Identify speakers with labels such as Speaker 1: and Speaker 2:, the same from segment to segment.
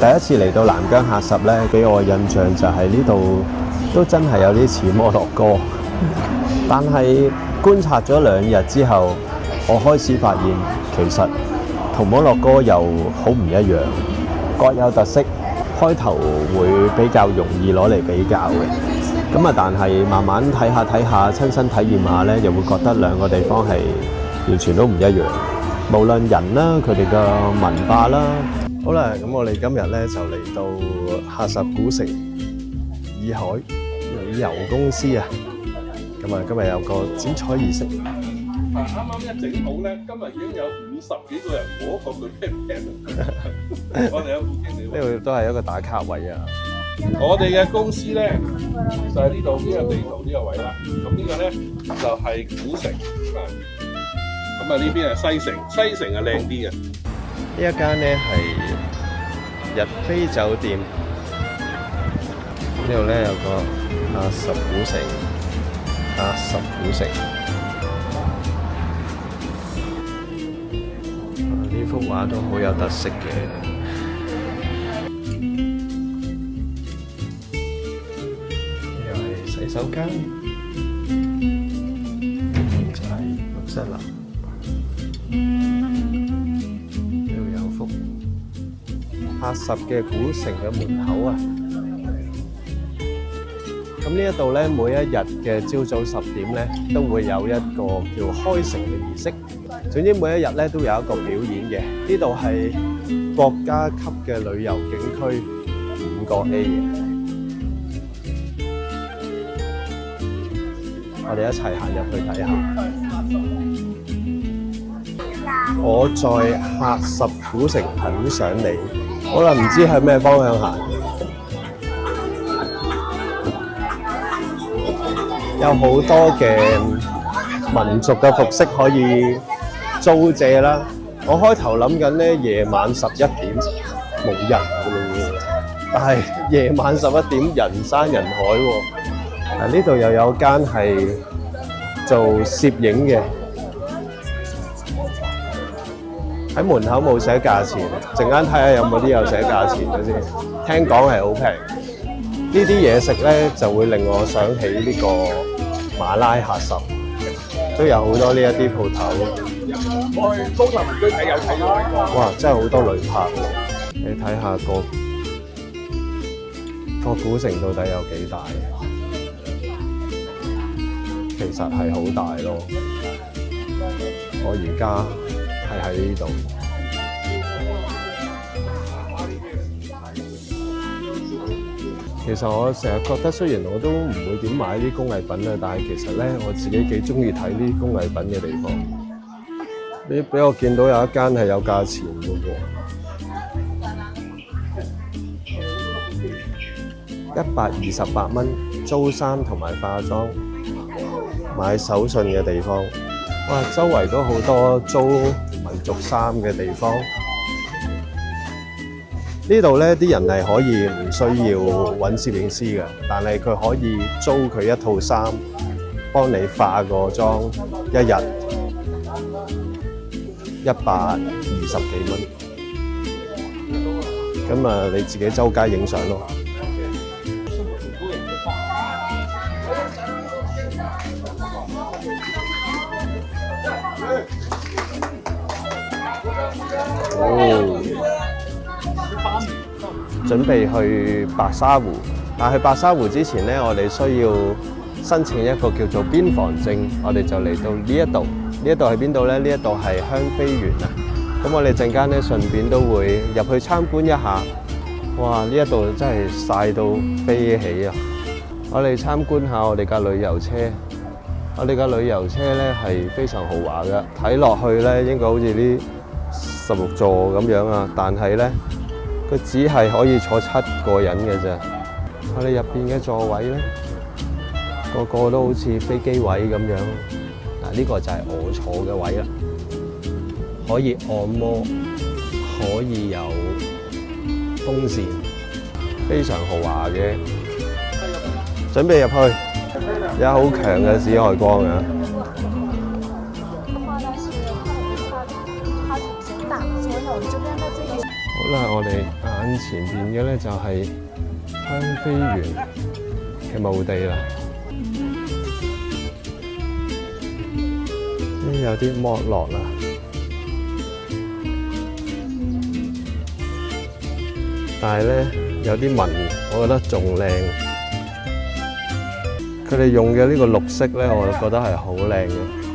Speaker 1: 第一次嚟到南疆喀什咧，俾我嘅印象就係呢度都真係有啲似摩洛哥，但係觀察咗2日之後，我開始發現其實同摩洛哥又好唔一樣，各有特色。開頭會比較容易攞嚟比較嘅，咁啊，但係慢慢睇下，親身體驗下咧，又會覺得兩個地方係完全都唔一樣。無論人啦，佢哋嘅文化啦。好啦，咁我哋今日咧就嚟到喀什古城洱海旅遊公司啊。咁啊，今日有個剪彩儀式。
Speaker 2: 啱啱一整好咧，今日已經有50幾個人摸過佢聽唔聽啊！我哋有副經理，
Speaker 1: 呢度都係一個打卡位啊。
Speaker 2: 我哋嘅公司咧就係呢度呢個地圖呢個位啦。咁呢個咧就係古城啊。咁啊呢邊係西城，西城係靚啲嘅。
Speaker 1: 呢一間咧係日菲酒店。呢度咧有個喀什古城，喀什古城。呢幅畫都好有特色嘅。呢度係洗手間，就係浴室啦。呢度有幅喀什嘅古城嘅門口啊。咁呢一度咧，每一日嘅朝早10點咧，都會有一個叫開城嘅儀式。總之每一日咧都有一個表演嘅。呢度係國家級嘅旅遊景區5個 A 嘅。我哋一齊行入去睇下。我在喀什古城很想你。好啦，唔知係咩方向行。有好多嘅民族嘅服飾可以租借啦。我開頭諗緊咧，夜晚11點冇人㗎咯，但係夜晚11點人山人海喎。呢度又有間係做攝影嘅，喺門口冇寫價錢，陣間睇下有冇啲有寫價錢嘅先。聽講係好平。呢啲嘢食咧就會令我想起呢個馬拉喀什，都有好多呢一啲鋪頭。
Speaker 2: 我去高頭區睇有睇到。
Speaker 1: 哇！真係好多旅客喎。你睇下個古城到底有幾大？其實係好大咯。我而家係喺呢度。其實我成日覺得，雖然我都唔會點買啲工藝品啊，但係其實咧，我自己幾中意睇啲工藝品嘅地方。你俾我見到有一間係有價錢嘅喎，128蚊租衫同埋化妝、買手信嘅地方。哇！周圍都好多租民族衫嘅地方。呢度咧啲人係可以唔需要揾攝影師嘅，但係佢可以租佢一套衫，幫你化個妝，1日120幾蚊。咁啊，你自己周街影相咯。準備去白沙湖，但係去白沙湖之前咧，我哋需要申請一個叫做邊防證，我哋就嚟到呢一度。呢一度係邊度咧？呢一度係香妃園啊。咁我哋陣間咧順便都會入去參觀一下。哇！呢一度真係曬到飛起啊！我哋參觀下我哋架旅遊車。我哋架旅遊車咧係非常豪華嘅，睇落去咧應該好似啲16座咁樣啊，但係咧佢只係可以坐7個人嘅啫。我哋入邊嘅座位咧，個個都好似飛機位咁樣。嗱，呢個就係我坐嘅位啦，可以按摩，可以有風扇，非常豪華嘅。準備入去，有好強嘅紫外光啊！好啦，我哋眼前邊嘅咧就係香飛園嘅墓地啦。呢有啲剝落啦，但係咧有啲紋，我覺得仲靚。佢哋用嘅呢個綠色咧，我覺得係好靚嘅。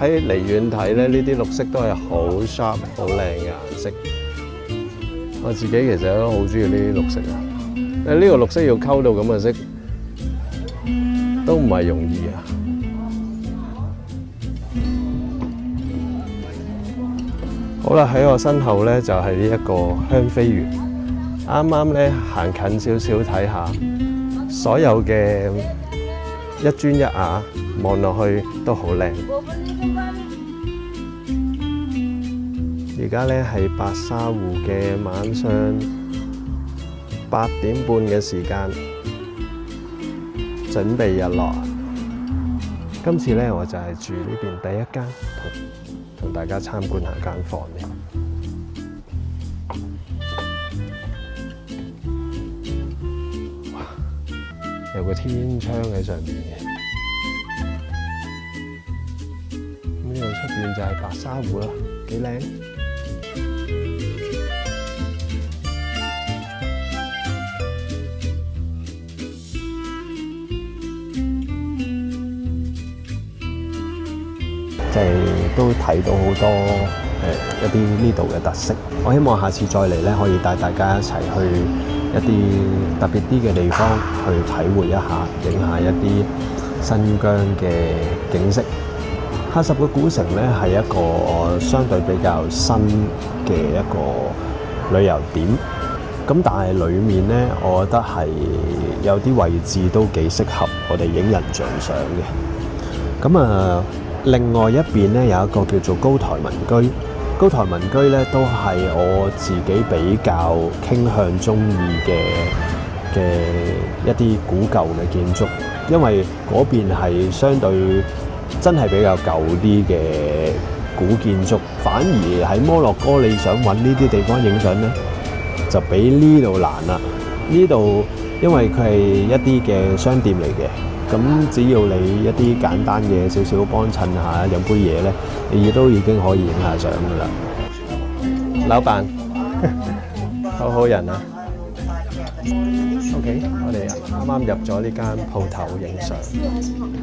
Speaker 1: 喺離遠睇咧，呢啲綠色都係好 sharp、好靚嘅顏色。我自己其實都好中意呢啲綠色啊！呢個綠色要溝到咁嘅色，都唔係容易啊！好啦，喺我身後咧就係呢一個香飛園。啱啱咧行近少少睇下，所有嘅一磚一瓦望落去都好靚。而家咧係白沙湖嘅晚上8點半嘅時間，準備日落。今次咧我就係住呢邊第一間，同大家參觀下間房嘅。哇！有個天窗喺上邊嘅。咁呢度出邊就係白沙湖啦，幾靚。即係都睇到好多一啲呢度嘅特色。我希望下次再嚟咧，可以帶大家一齊去一啲特別啲嘅地方去體會一下，影下一啲新疆嘅景色。喀什嘅古城咧係一個相對比較新嘅一個旅遊點，咁但係裡面咧，我覺得係有啲位置都幾適合我哋影人像相嘅。咁啊〜另外一邊咧有一個叫做高台民居，高台民居咧都係我自己比較傾向中意嘅一啲古舊嘅建築，因為嗰邊係相對真係比較舊啲嘅古建築，反而喺摩洛哥你想揾呢啲地方影相咧，就比呢度難啦。呢度因為佢係一啲嘅商店嚟嘅。咁只要你一啲簡單嘅少少幫襯下飲杯嘢咧，你亦都已經可以影下相噶啦。老闆，好好人啊。OK， 我哋啱啱入咗呢間鋪頭影相，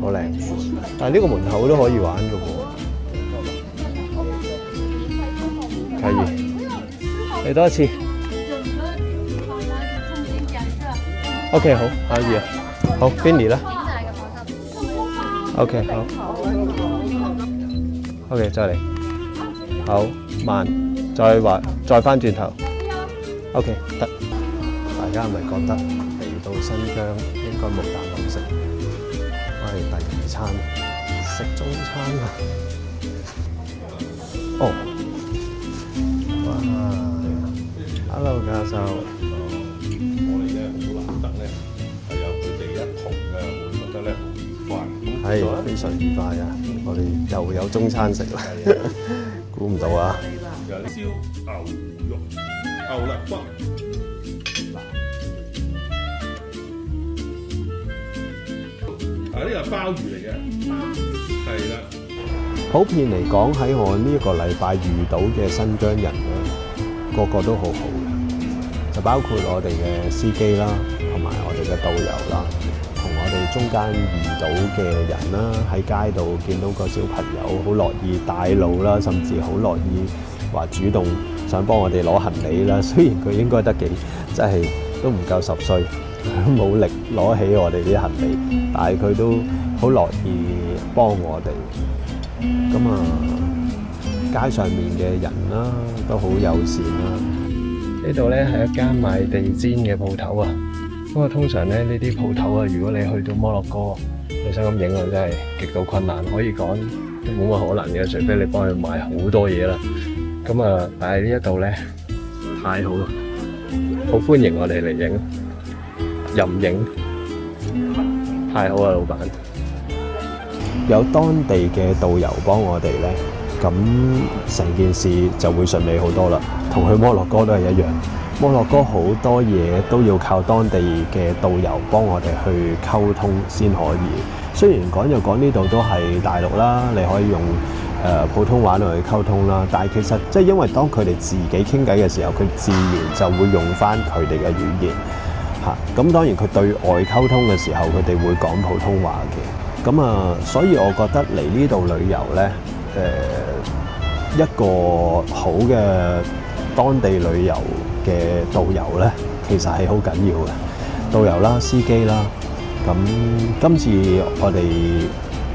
Speaker 1: 好靚。但係呢個門口都可以玩嘅喎。可以。嚟多一次。OK， 好，可以啊。好 ，Benny 啦。OK， 好。OK， 再嚟。好，慢，再翻轉頭。OK， 得。大家係咪覺得嚟到新疆應該冇啖好食？我哋第2餐食中餐啊！哦，哇 ！Hello， 教授。
Speaker 2: 我哋咧好難得咧，係有佢哋一同嘅，我覺得咧好快。
Speaker 1: 係非常愉快啊！我哋又有中餐食啦，估唔到啊！
Speaker 2: 有燒牛肉、牛肋骨。呢個係鮑魚嚟嘅，係啦。
Speaker 1: 普遍嚟講，喺我呢一個禮拜遇到嘅新疆人咧，個個都好好嘅，就包括我哋嘅司機啦，同埋我哋嘅導遊啦，同我哋中間遇到嘅人啦，喺街度見到個小朋友好樂意帶路啦，甚至好樂意話主動想幫我哋攞行李啦。雖然佢應該得幾，即係都唔夠10歲。冇力攞起我哋啲行李，但係佢都好樂意幫我哋。咁啊，街上面嘅人啦，都好友善啦。呢度咧係一間賣地氈嘅鋪頭啊。不過通常咧呢啲鋪頭啊，如果你去到摩洛哥，你想咁影啊，真係極度困難，可以講都冇乜可能嘅，除非你幫佢買好多嘢啦。咁啊，但係呢一度咧太好啦，好歡迎我哋嚟影。任影，太好啦，老闆！有當地嘅導遊幫我哋咧，咁成件事就會順利好多啦。同去摩洛哥都係一樣，摩洛哥好多嘢都要靠當地嘅導遊幫我哋去溝通先可以。雖然講就講呢度都係大陸啦，你可以用普通話嚟去溝通啦，但係其實即係因為當佢哋自己傾偈嘅時候，佢自然就會用翻佢哋嘅語言嚇。咁當然佢對外溝通嘅時候，佢哋會講普通話嘅。咁所以我覺得嚟呢度旅遊呢，一個好嘅當地旅遊嘅導遊呢，其實係好緊要嘅。導遊啦、司機啦，咁今次我哋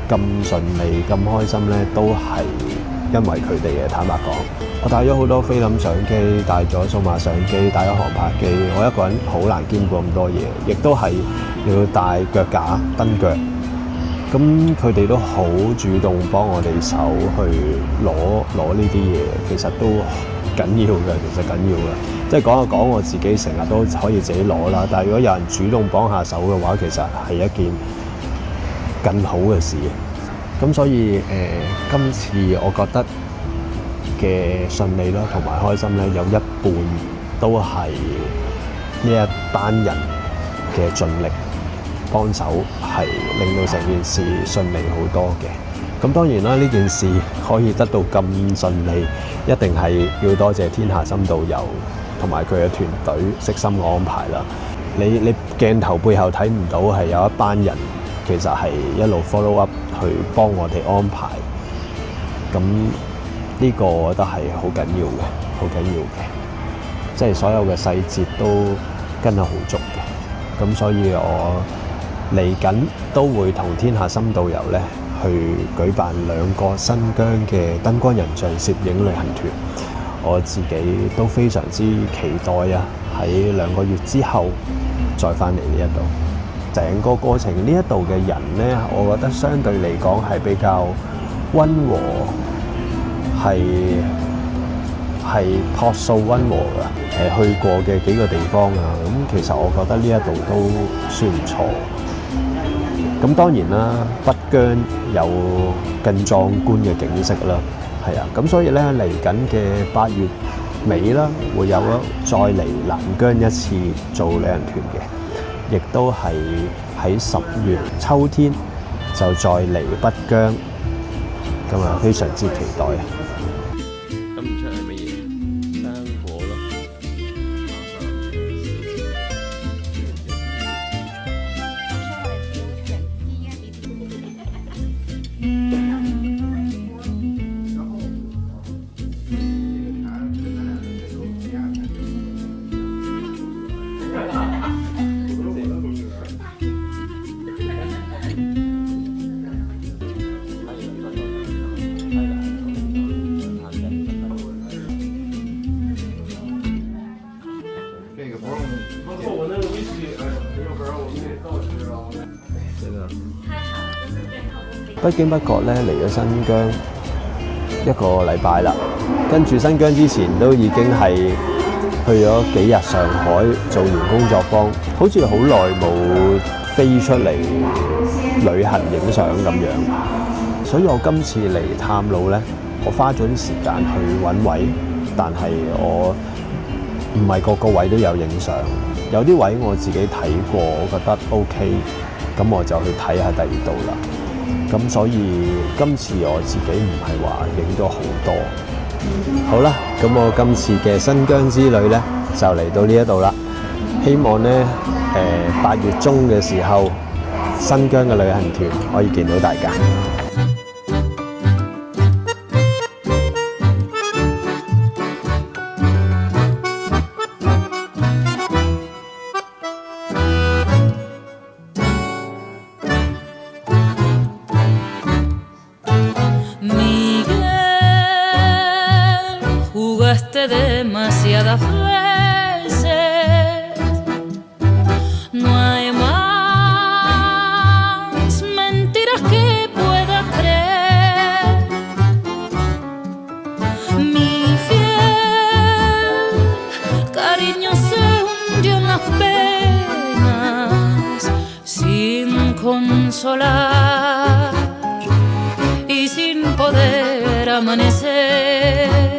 Speaker 1: 咁順利、咁開心呢，都係因為佢哋嘅。坦白講，我帶咗好多菲林相機，帶咗數碼相機，帶咗航拍機，我一個人好難兼顧咁多嘢，亦都係要帶腳架、燈腳。咁佢哋都好主動幫我哋手去攞呢啲嘢，其實都緊要嘅，其實緊要嘅。即係講一講，我自己成日都可以自己攞啦，但係如果有人主動幫下手嘅話，其實係一件更好嘅事。咁所以今次我覺得嘅順利啦，同埋開心咧，有一半都係呢一班人嘅盡力幫手，係令到成件事順利好多嘅。咁當然啦，呢件事可以得到咁順利，一定係要多謝天下心導遊同埋佢嘅團隊悉心嘅安排啦。你鏡頭背後睇唔到係有一班人其實係一路 follow up 去幫我哋安排。咁呢個我覺得係好緊要嘅，好緊要嘅，即係所有嘅細節都跟得好足嘅。咁所以我嚟緊都會同天下心導遊咧去舉辦2個新疆嘅燈光人像攝影旅行團，我自己都非常之期待啊！喺2個月之後再翻嚟呢一度，整個過程呢一度嘅人咧，我覺得相對嚟講係比較溫和，係樸素溫和嘅。去過嘅幾個地方啊，咁其實我覺得呢一度都算唔錯。咁當然啦，北疆有更壯觀嘅景色啦，係啊，咁所以咧嚟緊嘅8月尾啦，會有再嚟南疆一次做旅行團嘅，亦都係喺10月秋天就再嚟北疆，咁啊非常之期待。咁唔出係乜嘢？生果咯。不經不覺咧嚟咗新疆1個禮拜啦，跟住新疆之前都已經係去咗幾日上海做完工作坊，好似好耐冇飛出嚟旅行影相咁樣。所以我今次嚟探路咧，我花咗啲時間去揾位，但係我唔係個個位都有影相，有啲位我自己睇過，我覺得 OK， 咁我就去睇下第二度啦。咁所以今次我自己唔係話影咗好多。好啦，咁我今次嘅新疆之旅呢，就嚟到呢一度啦。希望呢8月中嘅時候，新疆嘅旅行團可以見到大家。
Speaker 3: Demasiadas veces no hay más mentiras que pueda creer. Mi fiel cariño se hundió en las penas sin consolar y sin poder amanecer.